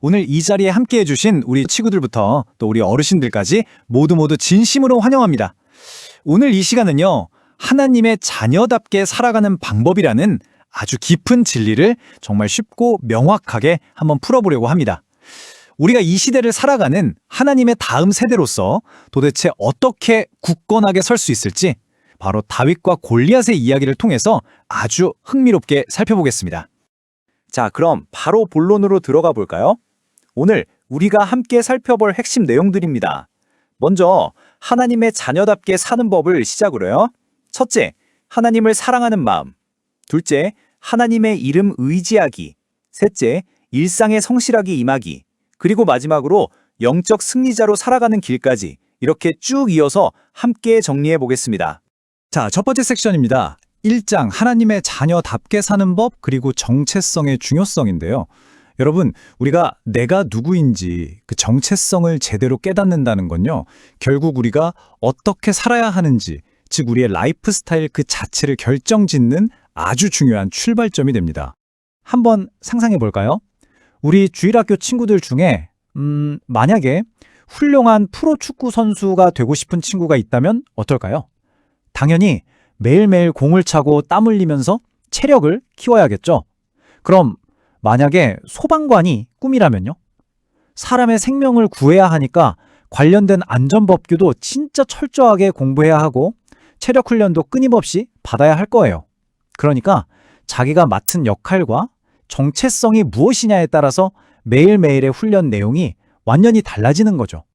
오늘 이 자리에 함께 해주신 우리 친구들부터 또 우리 어르신들까지 모두 진심으로 환영합니다. 오늘 이 시간은요, 하나님의 자녀답게 살아가는 방법이라는 아주 깊은 진리를 정말 쉽고 명확하게 한번 풀어보려고 합니다. 우리가 이 시대를 살아가는 하나님의 다음 세대로서 도대체 어떻게 굳건하게 설 수 있을지 바로 다윗과 골리앗의 이야기를 통해서 아주 흥미롭게 살펴보겠습니다. 자, 그럼 바로 본론으로 들어가 볼까요? 오늘 우리가 함께 살펴볼 핵심 내용들입니다. 먼저 하나님의 자녀답게 사는 법을 시작으로요. 첫째, 하나님을 사랑하는 마음. 둘째, 하나님의 이름 의지하기. 셋째, 일상에 성실하게 임하기. 그리고 마지막으로 영적 승리자로 살아가는 길까지 이렇게 쭉 이어서 함께 정리해 보겠습니다. 자, 첫 번째 섹션입니다. 1장 하나님의 자녀답게 사는 법 그리고 정체성의 중요성인데요. 여러분, 우리가 내가 누구인지 그 정체성을 제대로 깨닫는다는 건요, 결국 우리가 어떻게 살아야 하는지, 즉 우리의 라이프 스타일 그 자체를 결정짓는 아주 중요한 출발점이 됩니다. 한번 상상해 볼까요? 우리 주일학교 친구들 중에 만약에 훌륭한 프로축구 선수가 되고 싶은 친구가 있다면 어떨까요? 당연히 매일매일 공을 차고 땀 흘리면서 체력을 키워야겠죠. 그럼 만약에 소방관이 꿈이라면요? 사람의 생명을 구해야 하니까 관련된 안전법규도 진짜 철저하게 공부해야 하고 체력 훈련도 끊임없이 받아야 할 거예요. 그러니까 자기가 맡은 역할과 정체성이 무엇이냐에 따라서 매일매일의 훈련 내용이 완전히 달라지는 거죠.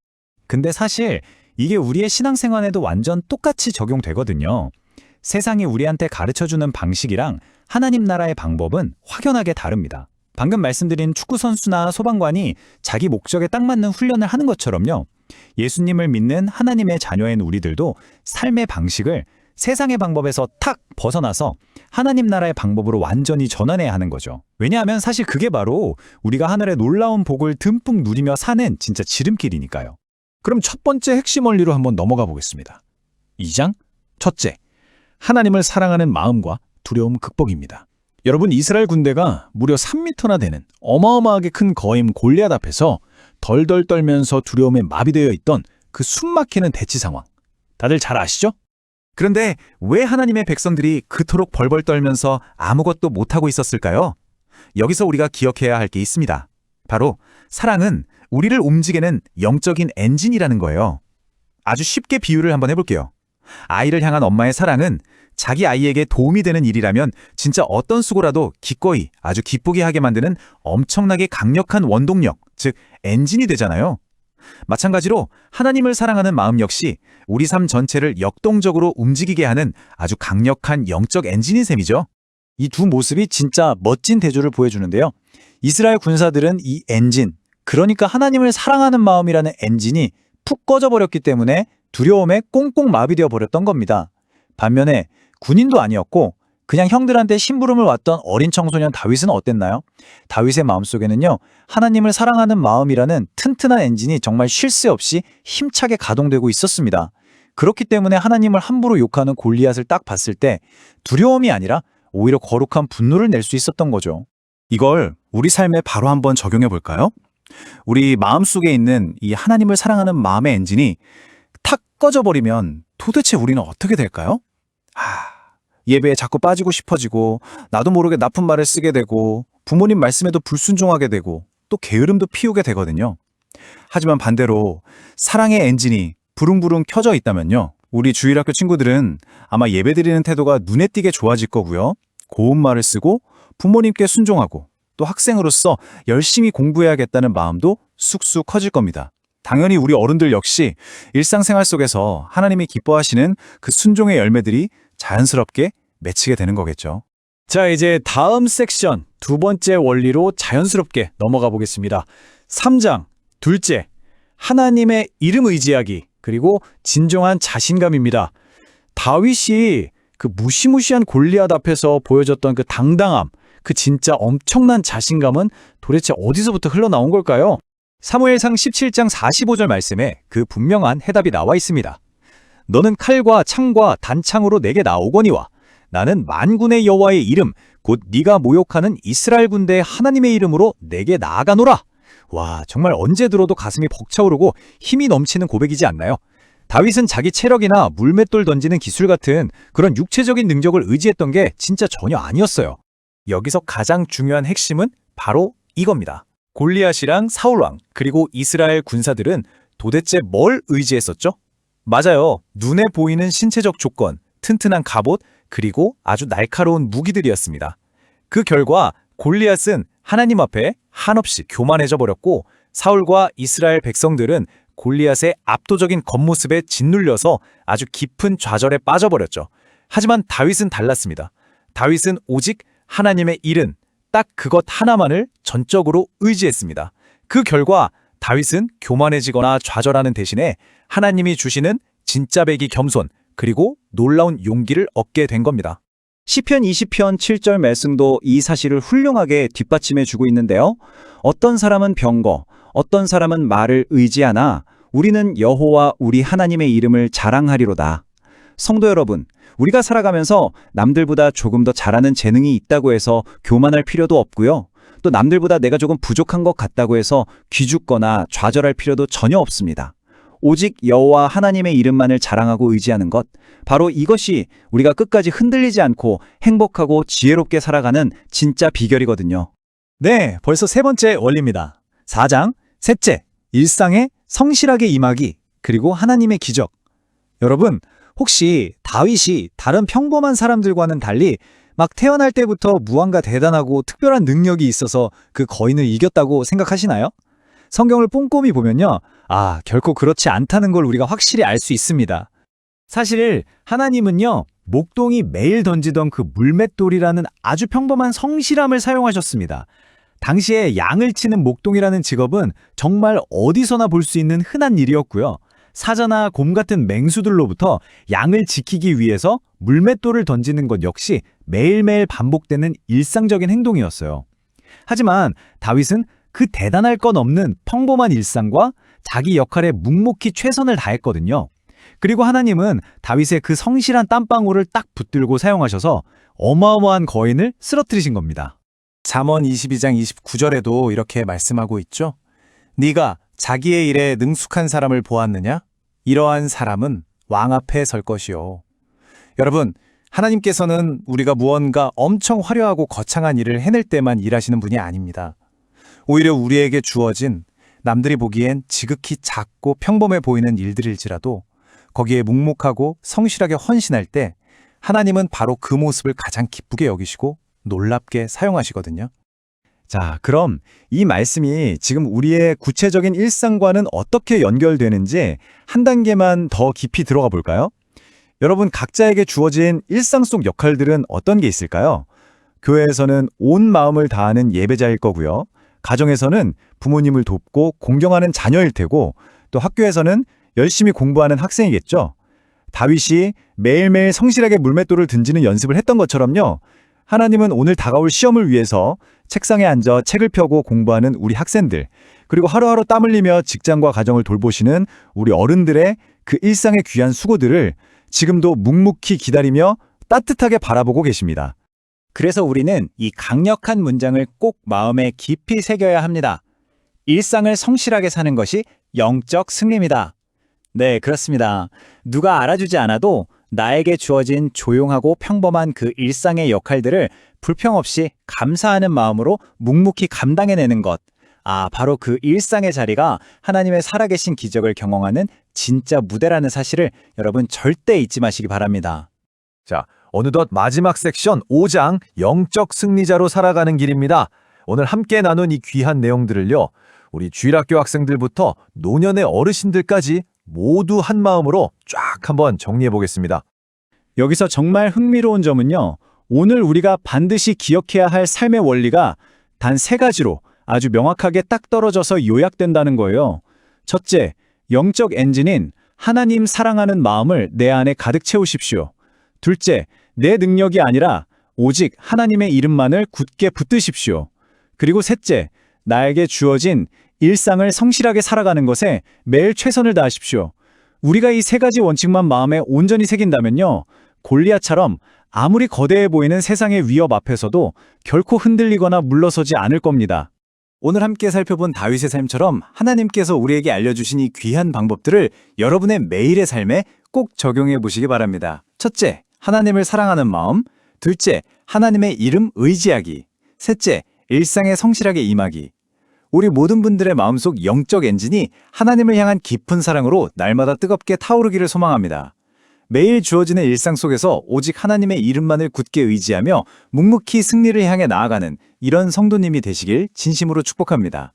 근데 사실 이게 우리의 신앙생활에도 완전 똑같이 적용되거든요. 세상이 우리한테 가르쳐주는 방식이랑 하나님 나라의 방법은 확연하게 다릅니다. 방금 말씀드린 축구선수나 소방관이 자기 목적에 딱 맞는 훈련을 하는 것처럼요. 예수님을 믿는 하나님의 자녀인 우리들도 삶의 방식을 세상의 방법에서 탁 벗어나서 하나님 나라의 방법으로 완전히 전환해야 하는 거죠. 왜냐하면 사실 그게 바로 우리가 하늘의 놀라운 복을 듬뿍 누리며 사는 진짜 지름길이니까요. 그럼 첫 번째 핵심 원리로 한번 넘어가 보겠습니다. 2장, 첫째, 하나님을 사랑하는 마음과 두려움 극복입니다. 여러분, 이스라엘 군대가 무려 3m나 되는 어마어마하게 큰 거인 골리앗 앞에서 덜덜 떨면서 두려움에 마비되어 있던 그 숨막히는 대치 상황. 다들 잘 아시죠? 그런데 왜 하나님의 백성들이 그토록 벌벌 떨면서 아무것도 못하고 있었을까요? 여기서 우리가 기억해야 할 게 있습니다. 바로 사랑은 우리를 움직이는 영적인 엔진이라는 거예요. 아주 쉽게 비유를 한번 해볼게요. 아이를 향한 엄마의 사랑은 자기 아이에게 도움이 되는 일이라면 진짜 어떤 수고라도 기꺼이 아주 기쁘게 하게 만드는 엄청나게 강력한 원동력, 즉 엔진이 되잖아요. 마찬가지로 하나님을 사랑하는 마음 역시 우리 삶 전체를 역동적으로 움직이게 하는 아주 강력한 영적 엔진인 셈이죠. 이 두 모습이 진짜 멋진 대조를 보여주는데요. 이스라엘 군사들은 이 엔진, 그러니까 하나님을 사랑하는 마음이라는 엔진이 푹 꺼져버렸기 때문에 두려움에 꽁꽁 마비되어 버렸던 겁니다. 반면에 군인도 아니었고 그냥 형들한테 심부름을 왔던 어린 청소년 다윗은 어땠나요? 다윗의 마음속에는요, 하나님을 사랑하는 마음이라는 튼튼한 엔진이 정말 쉴 새 없이 힘차게 가동되고 있었습니다. 그렇기 때문에 하나님을 함부로 욕하는 골리앗을 딱 봤을 때 두려움이 아니라 오히려 거룩한 분노를 낼 수 있었던 거죠. 이걸 우리 삶에 바로 한번 적용해 볼까요? 우리 마음속에 있는 이 하나님을 사랑하는 마음의 엔진이 탁 꺼져버리면 도대체 우리는 어떻게 될까요? 예배에 자꾸 빠지고 싶어지고 나도 모르게 나쁜 말을 쓰게 되고 부모님 말씀에도 불순종하게 되고 또 게으름도 피우게 되거든요. 하지만 반대로 사랑의 엔진이 부릉부릉 켜져 있다면요, 우리 주일학교 친구들은 아마 예배드리는 태도가 눈에 띄게 좋아질 거고요. 고운 말을 쓰고 부모님께 순종하고 또 학생으로서 열심히 공부해야겠다는 마음도 쑥쑥 커질 겁니다. 당연히 우리 어른들 역시 일상생활 속에서 하나님이 기뻐하시는 그 순종의 열매들이 자연스럽게 맺히게 되는 거겠죠. 자, 이제 다음 섹션 두 번째 원리로 자연스럽게 넘어가 보겠습니다. 3장, 둘째, 하나님의 이름 의지하기, 그리고 진정한 자신감입니다. 다윗이 그 무시무시한 골리앗 앞에서 보여줬던 그 당당함, 그 진짜 엄청난 자신감은 도대체 어디서부터 흘러나온 걸까요? 사무엘상 17장 45절 말씀에 그 분명한 해답이 나와 있습니다. 너는 칼과 창과 단창으로 내게 나오거니와 나는 만군의 여호와의 이름 곧 네가 모욕하는 이스라엘 군대의 하나님의 이름으로 내게 나아가노라. 와, 정말 언제 들어도 가슴이 벅차오르고 힘이 넘치는 고백이지 않나요? 다윗은 자기 체력이나 물맷돌 던지는 기술 같은 그런 육체적인 능력을 의지했던 게 진짜 전혀 아니었어요. 여기서 가장 중요한 핵심은 바로 이겁니다. 골리앗이랑 사울왕, 그리고 이스라엘 군사들은 도대체 뭘 의지했었죠? 맞아요. 눈에 보이는 신체적 조건, 튼튼한 갑옷, 그리고 아주 날카로운 무기들이었습니다. 그 결과 골리앗은 하나님 앞에 한없이 교만해져 버렸고, 사울과 이스라엘 백성들은 골리앗의 압도적인 겉모습에 짓눌려서 아주 깊은 좌절에 빠져버렸죠. 하지만 다윗은 달랐습니다. 다윗은 오직 하나님의 일은 딱 그것 하나만을 전적으로 의지했습니다. 그 결과 다윗은 교만해지거나 좌절하는 대신에 하나님이 주시는 진짜 배기 겸손, 그리고 놀라운 용기를 얻게 된 겁니다. 시편 20편 7절 말씀도 이 사실을 훌륭하게 뒷받침해 주고 있는데요. 어떤 사람은 병거, 어떤 사람은 말을 의지하나 우리는 여호와 우리 하나님의 이름을 자랑하리로다. 성도 여러분, 우리가 살아가면서 남들보다 조금 더 잘하는 재능이 있다고 해서 교만할 필요도 없고요. 또 남들보다 내가 조금 부족한 것 같다고 해서 기죽거나 좌절할 필요도 전혀 없습니다. 오직 여호와 하나님의 이름만을 자랑하고 의지하는 것, 바로 이것이 우리가 끝까지 흔들리지 않고 행복하고 지혜롭게 살아가는 진짜 비결이거든요. 네, 벌써 세 번째 원리입니다. 4장, 셋째, 일상에 성실하게 임하기, 그리고 하나님의 기적. 여러분, 혹시 다윗이 다른 평범한 사람들과는 달리 막 태어날 때부터 무언가 대단하고 특별한 능력이 있어서 그 거인을 이겼다고 생각하시나요? 성경을 꼼꼼히 보면요. 결코 그렇지 않다는 걸 우리가 확실히 알 수 있습니다. 사실 하나님은요, 목동이 매일 던지던 그 물맷돌이라는 아주 평범한 성실함을 사용하셨습니다. 당시에 양을 치는 목동이라는 직업은 정말 어디서나 볼 수 있는 흔한 일이었고요. 사자나 곰 같은 맹수들로부터 양을 지키기 위해서 물맷돌을 던지는 것 역시 매일매일 반복되는 일상적인 행동이었어요. 하지만 다윗은 그 대단할 건 없는 평범한 일상과 자기 역할에 묵묵히 최선을 다했거든요. 그리고 하나님은 다윗의 그 성실한 땀방울을 딱 붙들고 사용하셔서 어마어마한 거인을 쓰러뜨리신 겁니다. 잠언 22장 29절에도 이렇게 말씀하고 있죠. 네가 자기의 일에 능숙한 사람을 보았느냐? 이러한 사람은 왕 앞에 설 것이요. 여러분, 하나님께서는 우리가 무언가 엄청 화려하고 거창한 일을 해낼 때만 일하시는 분이 아닙니다. 오히려 우리에게 주어진 남들이 보기엔 지극히 작고 평범해 보이는 일들일지라도 거기에 묵묵하고 성실하게 헌신할 때 하나님은 바로 그 모습을 가장 기쁘게 여기시고 놀랍게 사용하시거든요. 자, 그럼 이 말씀이 지금 우리의 구체적인 일상과는 어떻게 연결되는지 한 단계만 더 깊이 들어가 볼까요? 여러분, 각자에게 주어진 일상 속 역할들은 어떤 게 있을까요? 교회에서는 온 마음을 다하는 예배자일 거고요. 가정에서는 부모님을 돕고 공경하는 자녀일 테고, 또 학교에서는 열심히 공부하는 학생이겠죠. 다윗이 매일매일 성실하게 물맷돌을 던지는 연습을 했던 것처럼요. 하나님은 오늘 다가올 시험을 위해서 책상에 앉아 책을 펴고 공부하는 우리 학생들, 그리고 하루하루 땀 흘리며 직장과 가정을 돌보시는 우리 어른들의 그 일상의 귀한 수고들을 지금도 묵묵히 기다리며 따뜻하게 바라보고 계십니다. 그래서 우리는 이 강력한 문장을 꼭 마음에 깊이 새겨야 합니다. 일상을 성실하게 사는 것이 영적 승리입니다. 네, 그렇습니다. 누가 알아주지 않아도 나에게 주어진 조용하고 평범한 그 일상의 역할들을 불평 없이 감사하는 마음으로 묵묵히 감당해내는 것. 바로 그 일상의 자리가 하나님의 살아계신 기적을 경험하는 진짜 무대라는 사실을 여러분 절대 잊지 마시기 바랍니다. 자, 어느덧 마지막 섹션 5장 영적 승리자로 살아가는 길입니다. 오늘 함께 나눈 이 귀한 내용들을요, 우리 주일학교 학생들부터 노년의 어르신들까지 모두 한 마음으로 쫙 한번 정리해 보겠습니다. 여기서 정말 흥미로운 점은요, 오늘 우리가 반드시 기억해야 할 삶의 원리가 단 3가지로 아주 명확하게 딱 떨어져서 요약된다는 거예요. 첫째, 영적 엔진인 하나님 사랑하는 마음을 내 안에 가득 채우십시오. 둘째, 내 능력이 아니라 오직 하나님의 이름만을 굳게 붙드십시오. 그리고 셋째, 나에게 주어진 일상을 성실하게 살아가는 것에 매일 최선을 다하십시오. 우리가 이 3가지 원칙만 마음에 온전히 새긴다면요, 골리앗처럼 아무리 거대해 보이는 세상의 위협 앞에서도 결코 흔들리거나 물러서지 않을 겁니다. 오늘 함께 살펴본 다윗의 삶처럼 하나님께서 우리에게 알려주신 이 귀한 방법들을 여러분의 매일의 삶에 꼭 적용해 보시기 바랍니다. 첫째, 하나님을 사랑하는 마음. 둘째, 하나님의 이름 의지하기. 셋째, 일상에 성실하게 임하기. 우리 모든 분들의 마음속 영적 엔진이 하나님을 향한 깊은 사랑으로 날마다 뜨겁게 타오르기를 소망합니다. 매일 주어지는 일상 속에서 오직 하나님의 이름만을 굳게 의지하며 묵묵히 승리를 향해 나아가는 이런 성도님이 되시길 진심으로 축복합니다.